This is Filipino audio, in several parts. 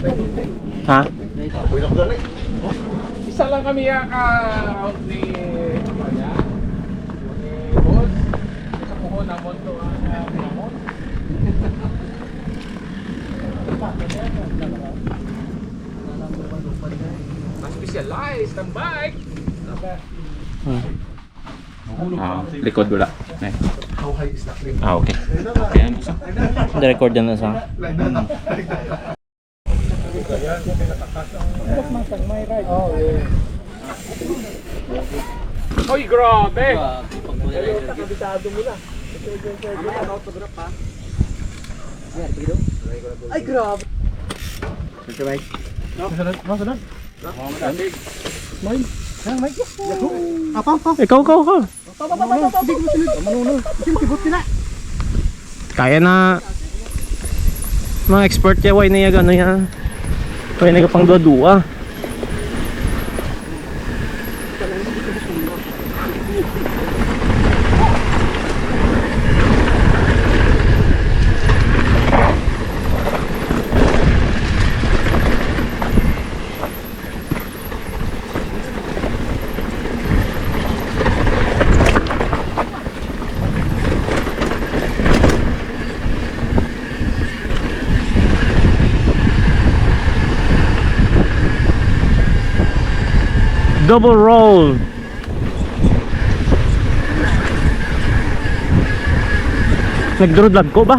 Ha? Isa lang kami out ni Boss. Sa puhon na moto ang namon. Specialized ang bike. Likod wala. Okay. Okay, ano sa? Record na sa. Oy, grabe! Ay, grabe. Ikaw. Kaya na mga expert ya way na ano yan. Kaya na pang dua-dua. Double roll. Nagdurudlag ko ba?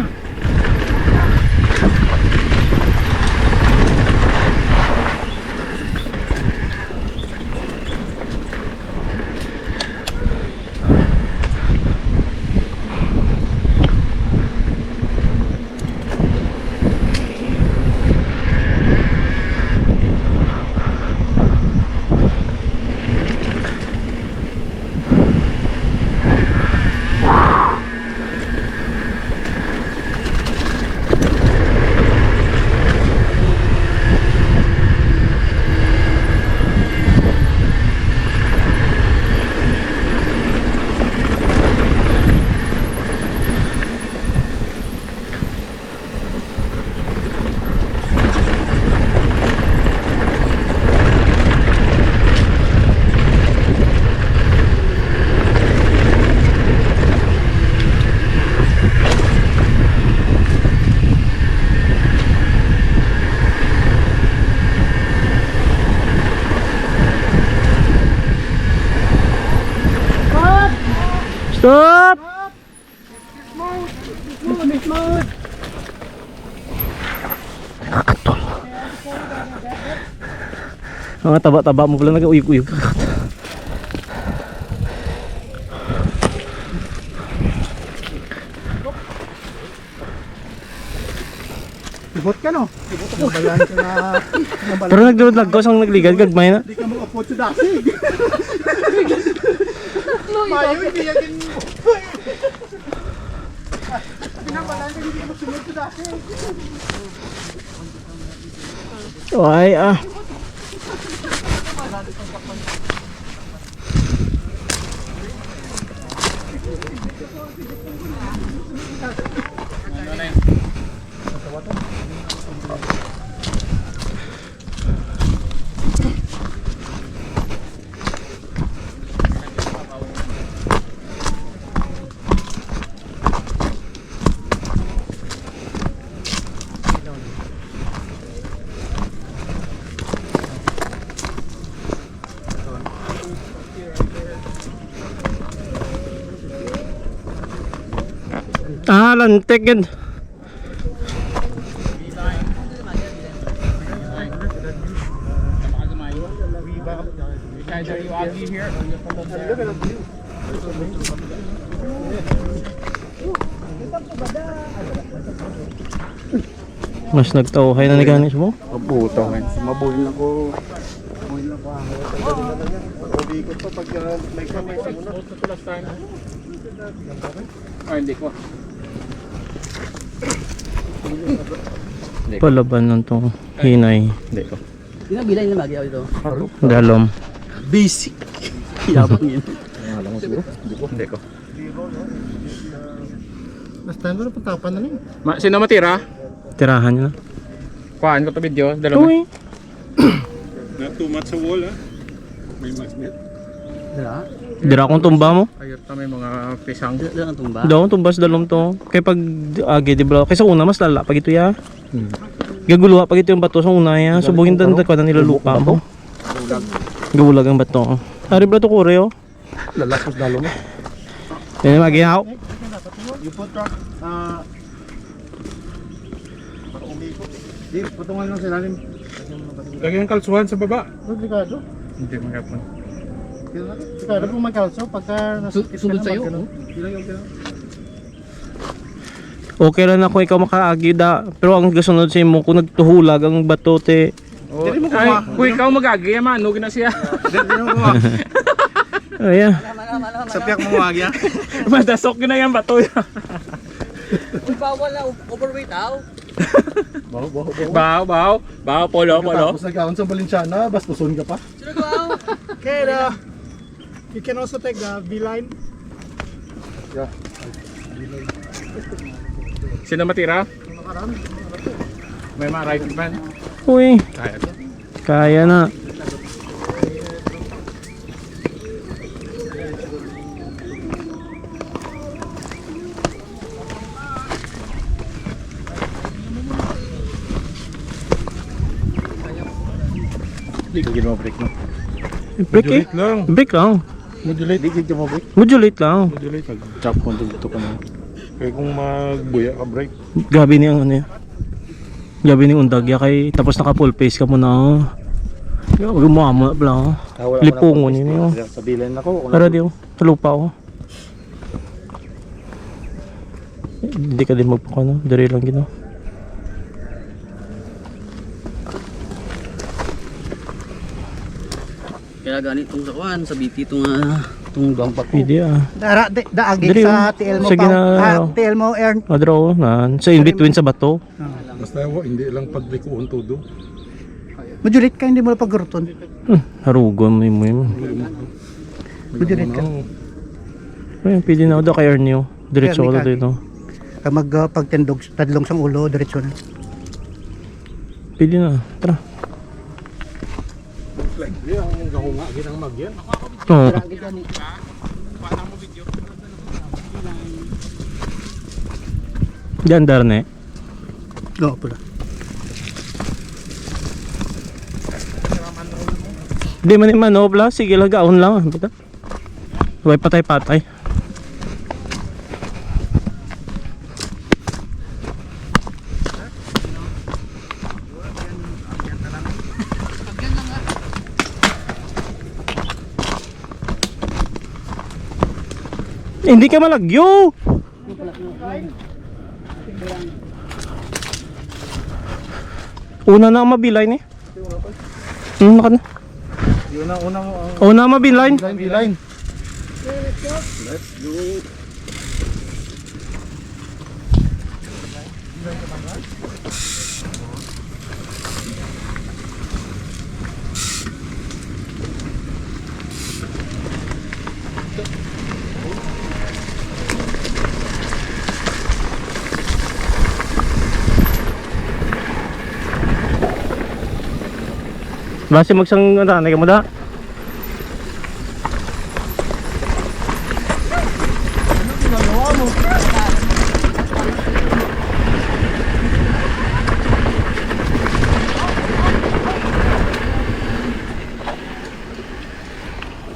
Stop! Nakakatol. Mga taba-taba mo pala nag-uyog-uyog. Ibot ka no? Nabayan ka na. Pero nagdurudlag ko sang nagligad gagmay na. Hindi ka mag-upod sa dasig. Mayo, hindi yakin mo. Pinabalan ka, hindi ka magsunod sa dasig. Ay ah. Ah, lantik yan. Mas nagtawhay na ni ganis mo? Mabuto nga. Mabuhin lang ko. Mabuhin lang ko ang pag-ubikot pa pag may kamay sa muna. Ay, hindi ko. Palaban ng tong hinay. Hindi ko. Pinabilay na magiyaw ito. Dalom. Basic. Yabang yun. Hindi ko. Last time ko na pagtapan na rin. Sino matira? Tirahan nyo na. Kuhaan ko to video. Dalawa. Uy. Not too much sa wall, ha? May magnet. Dira akong tumba mo. Ayot na may mga pisang. Daw tumbas dalom to. Kay pag agi di ba? Kaysa una mas lala pag ito ya. Gaguluha pag ito yung bato sa una ya. Subugin dan ko na nila lupa mo. Gabulag ang bato. Ari bro to kore oh. Lalakos dalo mo. Yan magihaw. You put truck, baka umikot. Di, patungan lang sila rin. Lagyan kalsuhan sa baba. Delikado. Hindi magapon. Delikado kung magkalso pagka sunod sa'yo. Okay lang ako ikaw makaagi da. Pero ang gasunod sa imo kung nagtuhulag ang bato te. Oh, ay, kung ikaw magagi, manog na siya. Ayan. Sa piyak mo wag ya. Madasok na yan bato. Bawal na overweight aw. Baw, polo. Tapos nagkaon sa Valenciana, bastuson ka pa. Sino ko aw? Okay, you can also take the V-line. Yeah. Sino matira? May mga rifleman. Uy. Kaya to. Kaya na. Hindi ko ginawa break no. Break eh. lang. Break lang. Modulate. Hindi ko ginawa break. Modulate lang. Modulate. Chop ko dito ka na. Kaya kung magbuya ka break. Gabi ni ang ano yan. Gabi ni undag ya kay tapos naka full face ka muna oh. Gumama pala oh. Lipungon yun yun. Sa bilan ako. Para di oh. Sa lupa oh. Hindi ka din magpakano. Dari lang gino. Kaya ganit tong sakuan sa BT tong duwang pa ko. Pwede ah. Daagig Diri, sa oh. TL mo Sige na. TL mo earn. Adraw na. Sa in between sa bato. Basta hindi lang paglikuon todo. Majulit ka, hindi mo na pagruton. Harugon mo yun. Majulit ka. Ayun, pwede na ako daw kay Ernio. Diretso Ernie ako ka. dito. Pag tadlong sang ulo, diretso na. Pwede na. Tara. Ang gahunga ginang magyan. Oo. Diyan darne. Oo, pula. Di man yung manobla. Sige lang, gaon lang. Bita. Huwag patay-patay. Hindi ka malagyo. Una na ang mabilay ni. Naka na. Yun ang unang Una ang mabilay. line. Base magsang tanay ka mo da.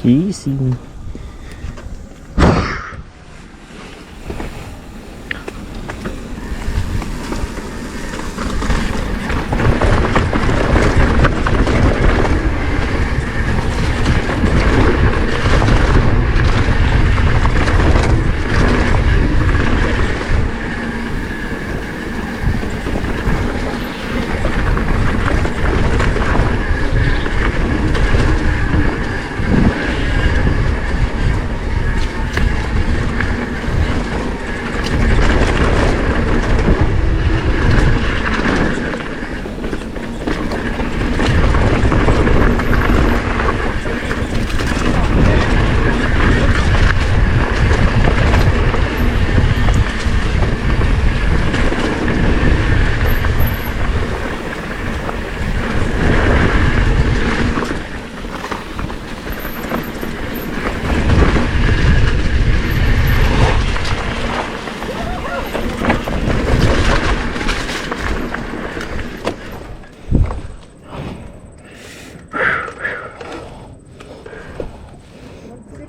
Kissing.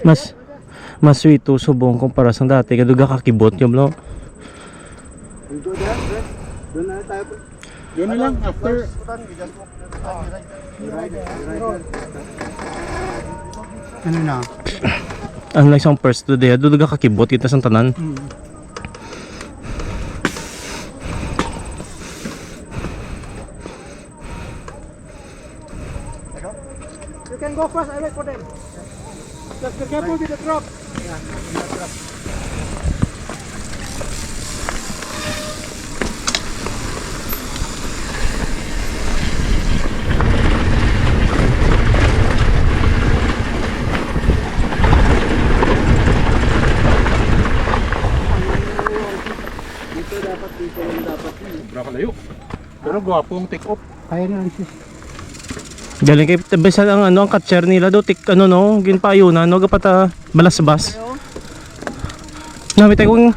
mas sweet to subong kumpara sa dati kaduga kakibot yung no. Doon na tayo. Yun na lang, after. Ano na? Ang lang isang first to day duduga kakibot kita sa tanan. You can go first, I wait for them. Just be careful with the drop. Sobra kalayo. Pero gwapo ang take off. Kaya na sis. Galing kay bisa ang ano ang catcher nila do tik ano no ginpayo na no gapata balasbas. Nami tayo kung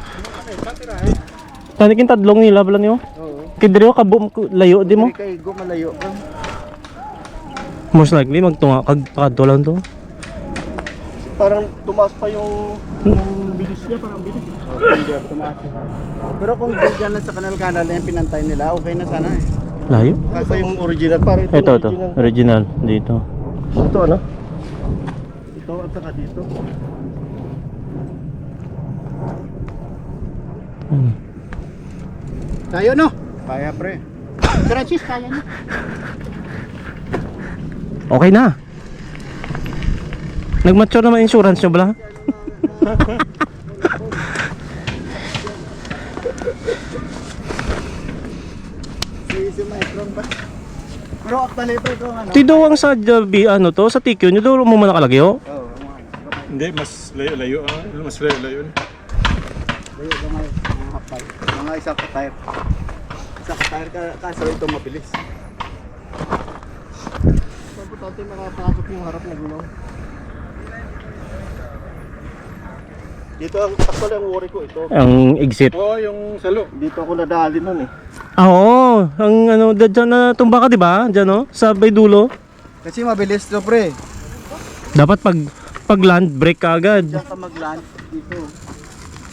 tanikin tadlong nila bala niyo. Oo. Kidrio kabum layo di mo. Kay go malayo ka. Most likely magtunga kag pakadto lang to. Parang tumaas pa yung bilis niya, parang bilis. Hindi tumaas. Pero kung diyan lang sa kanal-kanal na yung pinantay nila, okay na sana eh. Layo. Kasi yung original, parang Ito original dito. Ito ano? Ito at saka dito. Kaya no? Kaya pre. Francis, kaya niya. Okay na. Nag-mature naman insurance nyo bala? Si Micron ba? Pero actually ito ano? Tido ang sa Jabi ano to sa TQ nyo do mo man nakalagyo. Oo, Hindi, mas layo-layo. Mas layo-layo. layo ba mga hapal? Mga isang ka-tire. Isang ka-tire kaso ito mabilis. Importante makapasok yung harap na gulong. Dito ang actually ang worry ko ito. Ang exit. Oo, yung salo. Dito ako nadali nun eh. Ah, oo. Ang ano dyan na tumba ka 'di ba? Diyan no? Sa may dulo. Kasi mabilis to pre. Dapat pag land brake ka agad. Diyan ka mag-land dito.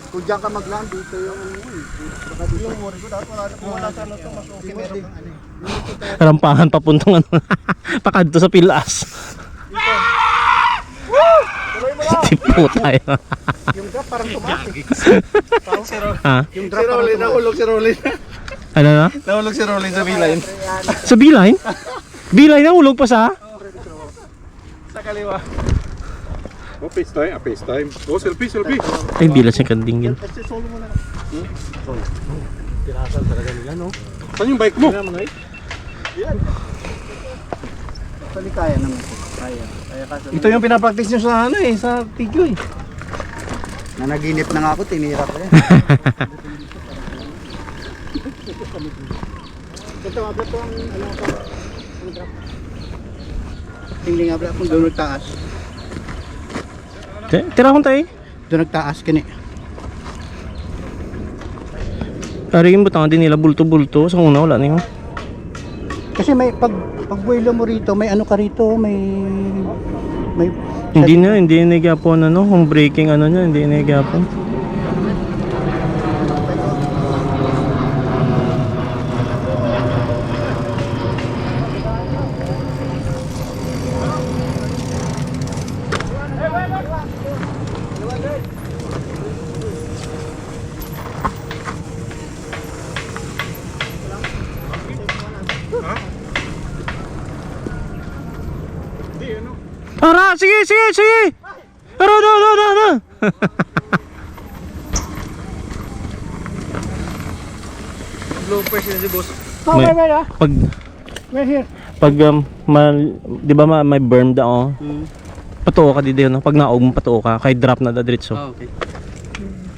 Kung diyan ka mag-land dito yung ano eh. Baka dito yung worry ko dapat wala sa ano to mas okay meron kang ano eh. Rampahan papuntang ano. Pakadto sa pilas. Tuloy mo lang. Tipo tayo. Yung drop parang tumaas eh. Ha? Yung drop parang tumaas. Nahulog si Rolly. Ano na? Nahulog si Rolly sa beeline. Sa B-line? B-line na ulog pa sa? Sa kaliwa. Oh, FaceTime. FaceTime. Oh, selfie. Ay, bilas yung kandingin. Kasi solo mo na. Saan yung bike mo? Yan. Actually kaya naman po. Kaya kaso. Ito yung pinapractice nyo sa ano eh, sa TQ eh. Nanaginip na nga ako, tinira ko yan. Ito nga ba itong ano ko? Tingling nga ba kung doon nagtaas? Tira kong tayo. Doon nagtaas kini. Karigin butang din nila bulto-bulto. Sa una wala na yun. Kasi may pagbuelo mo rito, may ano ka rito, may Hindi na nagyapon ano. Kung braking ano niya, hindi nagyapon. Ara, sige. Ara, no. bloopers yun si boss. Oh, May- wait, ah. Pag Wait here. di ba may berm da oh. Patuo ka di no. Pag naog mo patuo ka, kay drop na da diretso. Oh, okay.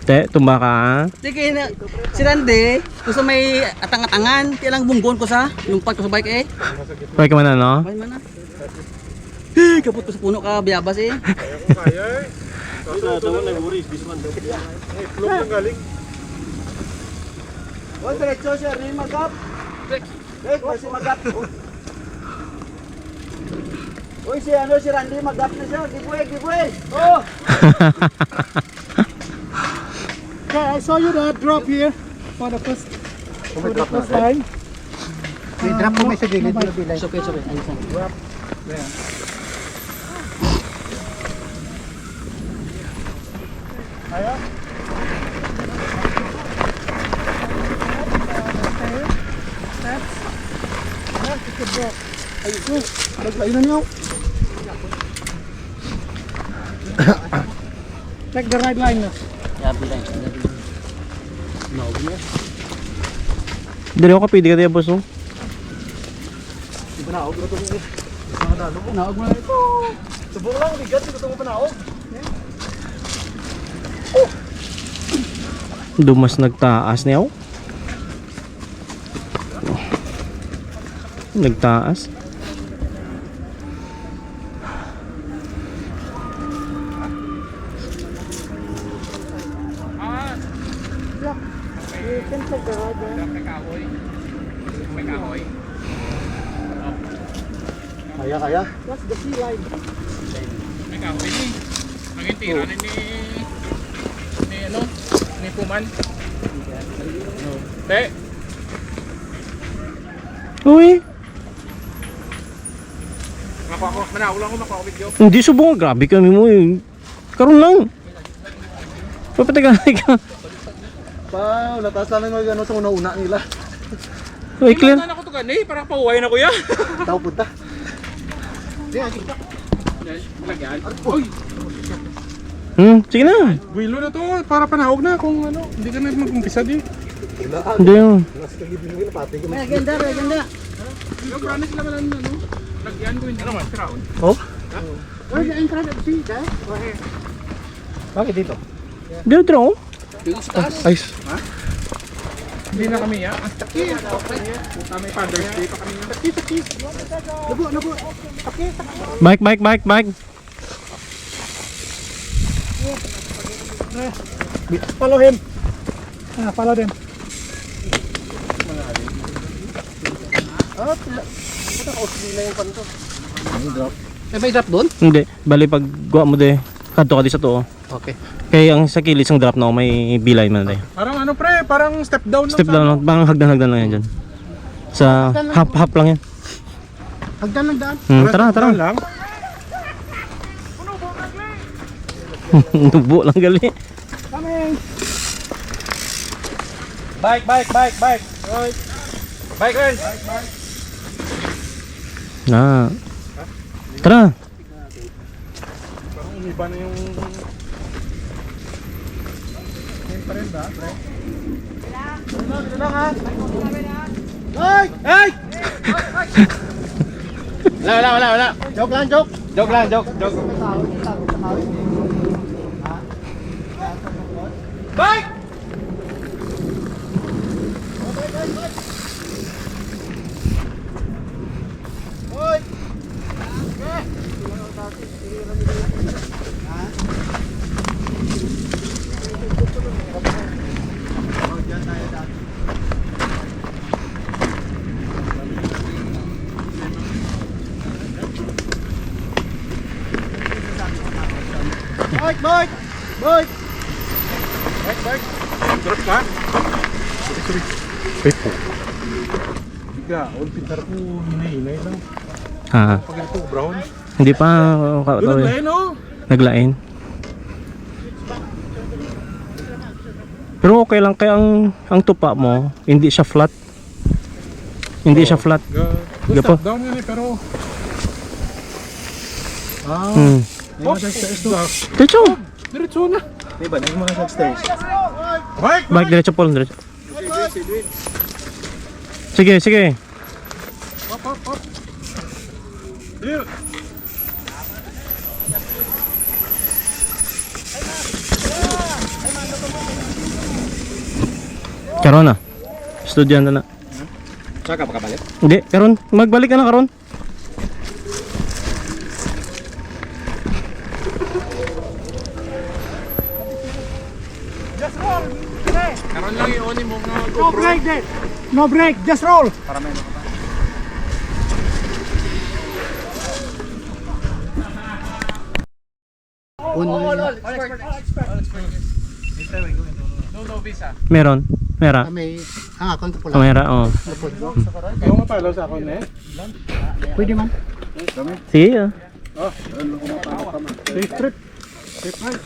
Te, tumba ka. Ha? Sige na, si Randy, gusto may atang-atangan, kaya lang bunggon ko sa lumpat ko sa bike eh. Pwede ka man ano? May mana. Kaput ko sa puno ka, biyabas eh. Kaya eh. Kaso ito na nag-worries. This man daw. Ay, vlog lang galing. Oh, diretso siya, rin magap. Wait, kasi magap. Uy, si Randy, mag-up na siya. Giveaway. Oh! Okay, I saw you the drop here for the first time. May drop ko may sa gilid. Bilay. Okay. Ayun. Ayun na niyo. Take the right line na. Dali ako kapidi ka tayo boss oh. Panaog mo na ito. Subok lang, bigat. Gusto mo panaog. Dumas nagtaas niya oh. Nagtaas. You can take the right line. Kaya. That's the sea line. Ang intira ni ni Puman. Te, Uy, manaw lang ako makakabidyo. hindi subong grabe kami mo eh. Karon lang. Papatagal ka. Pa, natas lang ng ano sa una-una nila. Uy, clear. Ano ko to gani, parang pauwain na kuya. Tao punta. Lagyan. Uy, Sige na. buwilo na to, para panahog na kung ano, hindi ka na mag-umpisa di. Hindi yun. May ganda. Yung promise lang lang ano, lagyan ko hindi naman, siraon. Oh? Where's the entrance of the sea, guys? Bakit dito? Dito oh. Ay, Hindi na kami ya. Puta, may Father's Day pa kami. Bike. Follow him. Follow them. May drop doon? Hindi. Bali pag guwa mo de. Kadto ka di sa to oh. Okay. Kaya ang sa kilis ang drop na oh, may bilay man tayo. Parang ano pre, parang step down lang Step down lang. Bang hagdan lang yan dyan. Sa half lang yan. Hagdan lang daan. Tara. lang. Nubo lang gali. Coming. Bike. Right. Bike rin. Na. Tara. Parang umiba na yung... Hey! Wala. Joke lang. Bike! Bike. Drop ka? Sorry. Pepo. Biga, all pintar ko hinay lang. Ha. Pag ito, brown. Hindi pa Doon na yun, oh. naglain. Pero okay lang kaya ang tupa mo, hindi siya flat. Hindi siya flat. Step down yun eh, pero... Hmm. Diretso. Diretso na. Diba, naging mga sa stairs. Bike diretso Paul, diretso. Sige. Up. Here. Karon na. Estudyante na. Saka pa kabalik? Hindi, karon magbalik ka na karon. Karon lang yung oni mo nga No GoPro. break there. No break. Just roll. No visa. Meron? Mera? May akon ko pula. Mera, oh. Kaya nga pala sa akin eh. Pwede man. Sige, ah. Safe trip. Safe ride.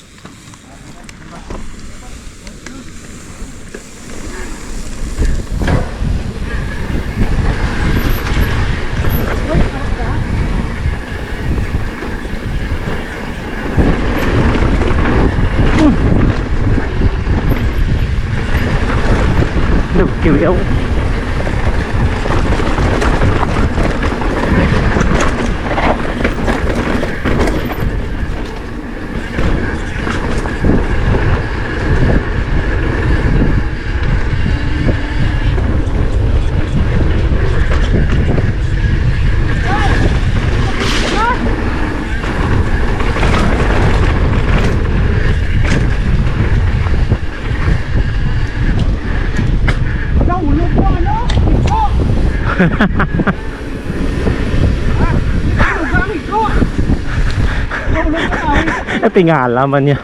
Được, kiểu yếu. Pingalaman niya.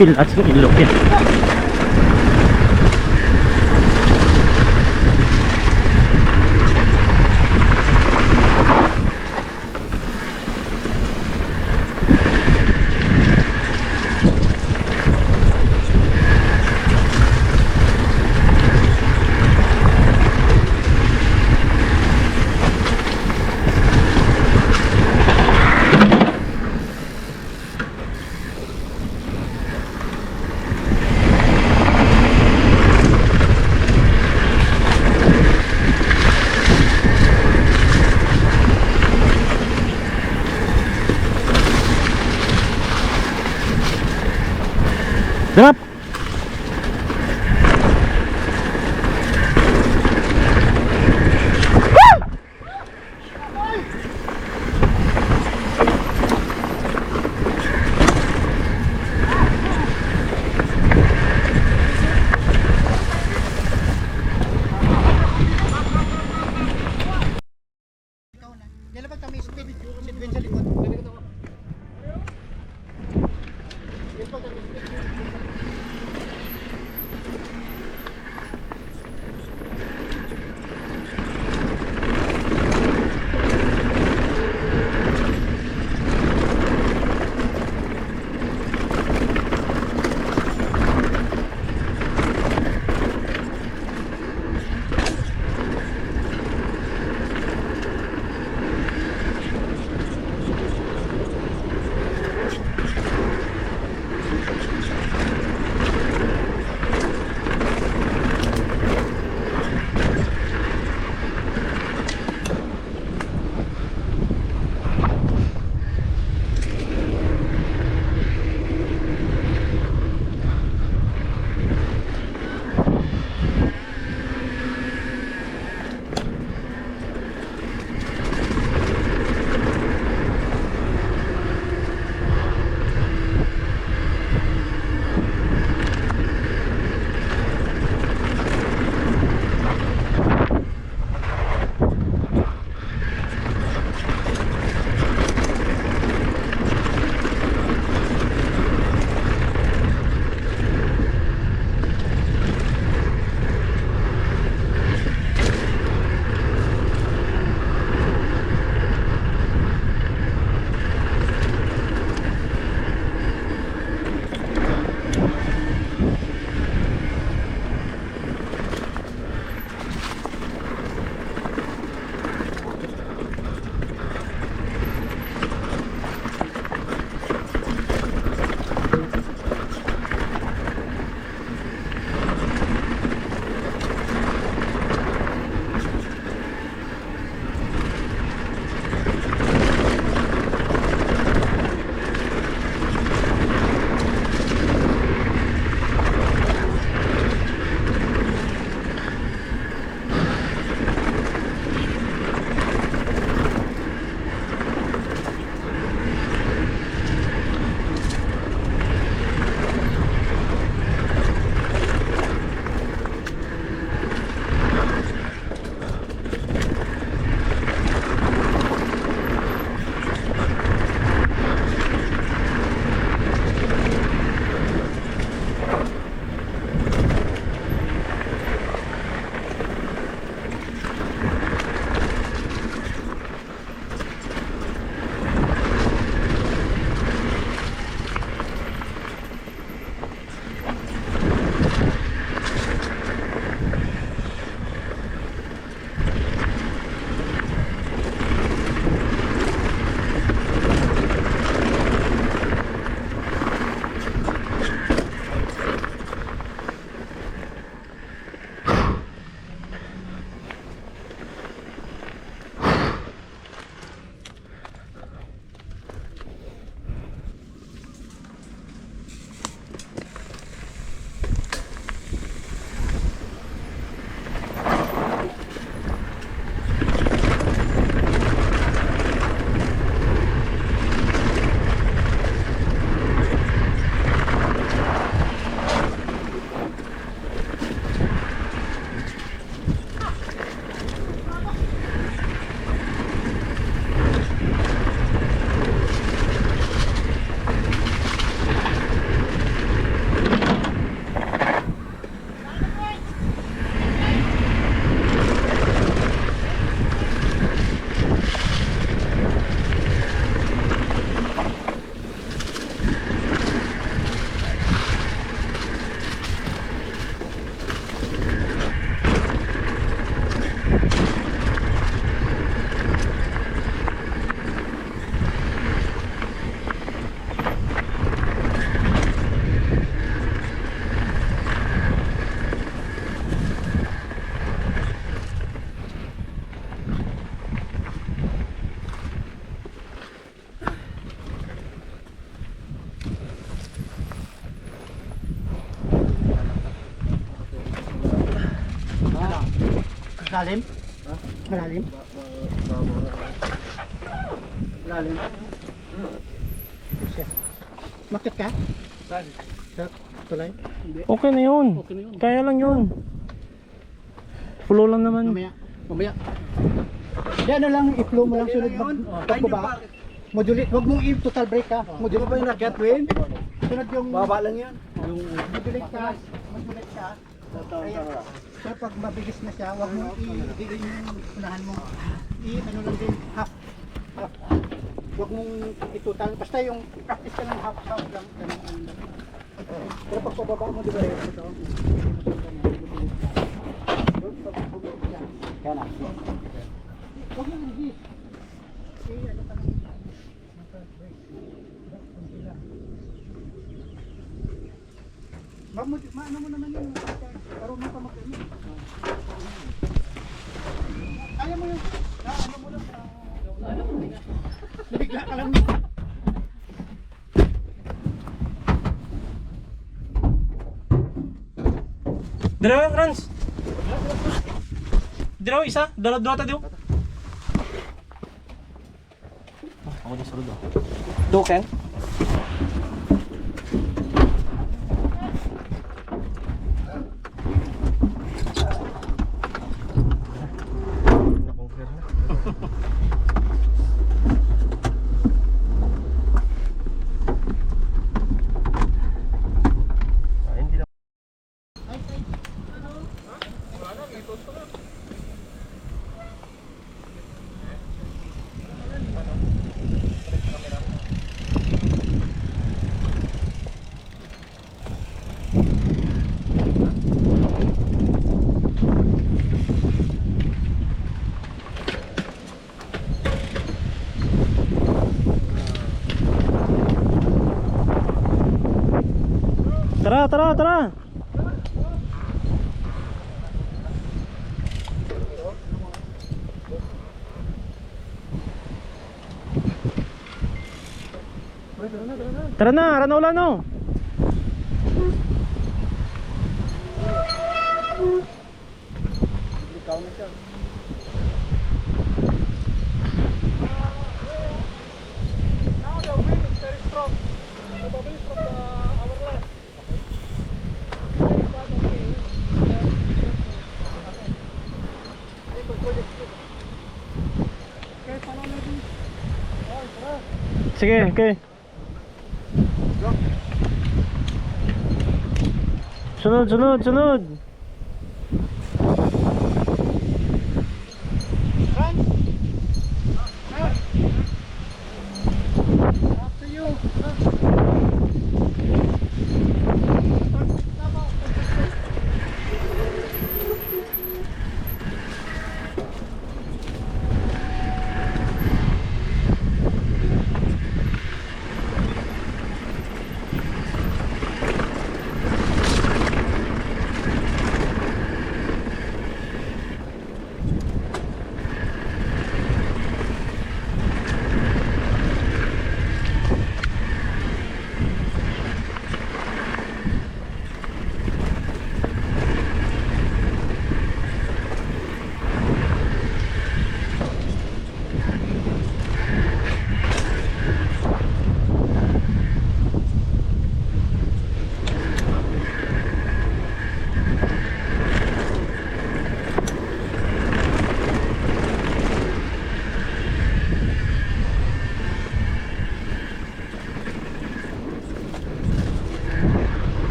Bilas ng ilok yan. Drop. Yan lang kami speed sa likod. Yan pag kami speed. Malalim? Malalim? Lalim. Makit ka? Sa tulay? Okay na yun. Okay na yun. Kaya lang yun. Flow lang naman. Mamaya. Di ano lang, i-flow mo lang sunod pagbaba. Modulate, wag mong i-total break ka. Di ba ba yung nakyat, Win? Sunod yung Baba lang yan. modulate ka. Kaya, so pag mabilis na siya, wag mong i-diin yung unahan mo. I-ano lang din, half. Wag mong i-total. Basta yung practice ka ng half lang. Ganun. Pero pag pababa mo, di ba ito? Kaya na. Huwag mo i-release. Ano ka lang. Maano mo naman yun. Karunong ka mag-ano. Kaya mo yun. Ano mo lang. Bigla ka lang. Dalawa, Franz. Dalawa, isa. Dalawa tayo. Ako di sulod. Doken. Tara, tara, tara. Tara na, rana ulan no. Sige, okay. Sunod, sunod, sunod.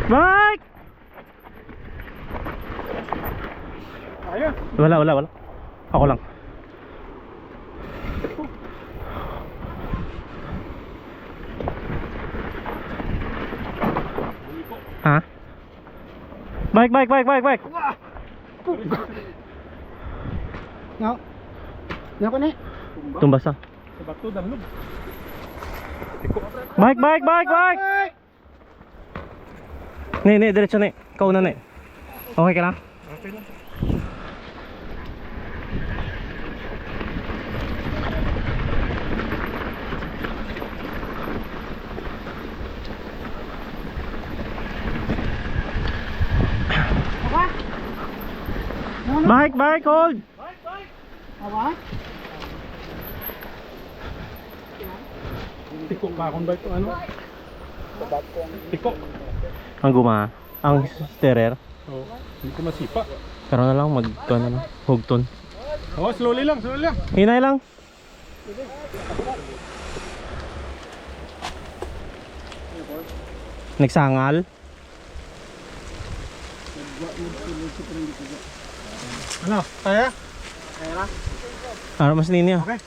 Mike! Ayun. Wala. Ako lang. Ha? Bike. No. No ko ni. Tumbas ah. Sa bato, danlog. Bike! Ne, diretso ne. Ikaw na ne. Okay ka na? Okay lang. Bike, hold! Awa? Tiko ba akong ba ito ano? Tiko. Ang guma, ang steerer. Oh, hindi ko masipa. Karoon na lang hugton. Oh, slowly lang. Hinay lang. Nagsangal. Ano? Kaya? Ano mas nini ah? Okay.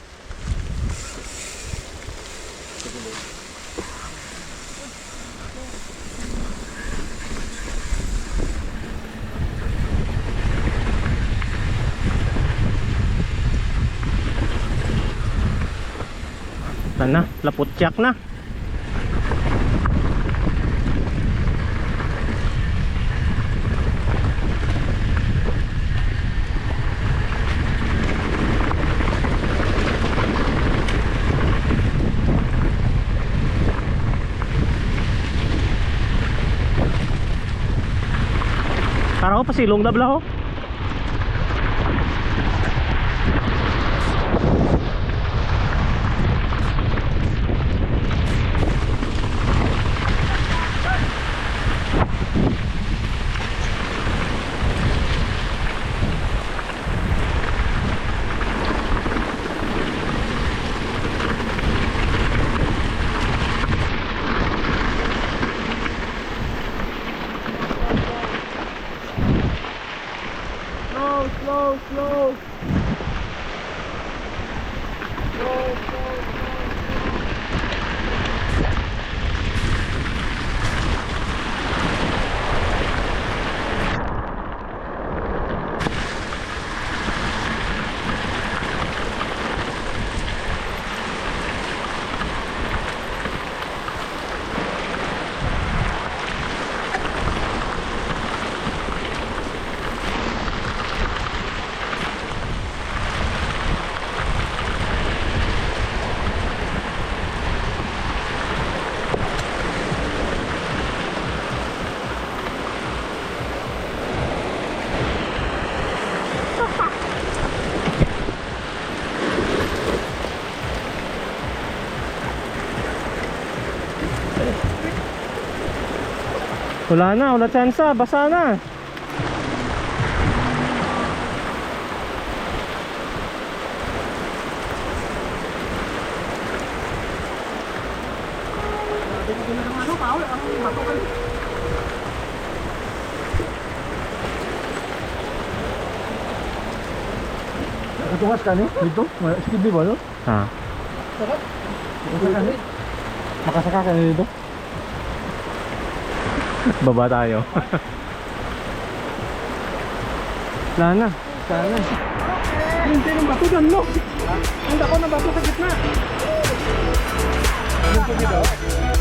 Na, laputyak na. Tara ko pasilong dabla ho. Slow. Wala chance, basa na. Nakatukas ka ni? Dito? Skid di ba no? Ha. Makasaka ka ni dito? Baba tayo. Wala na. Sana. Hindi ng bato danlog. Ang dako ng bato sa gitna. Yung dito.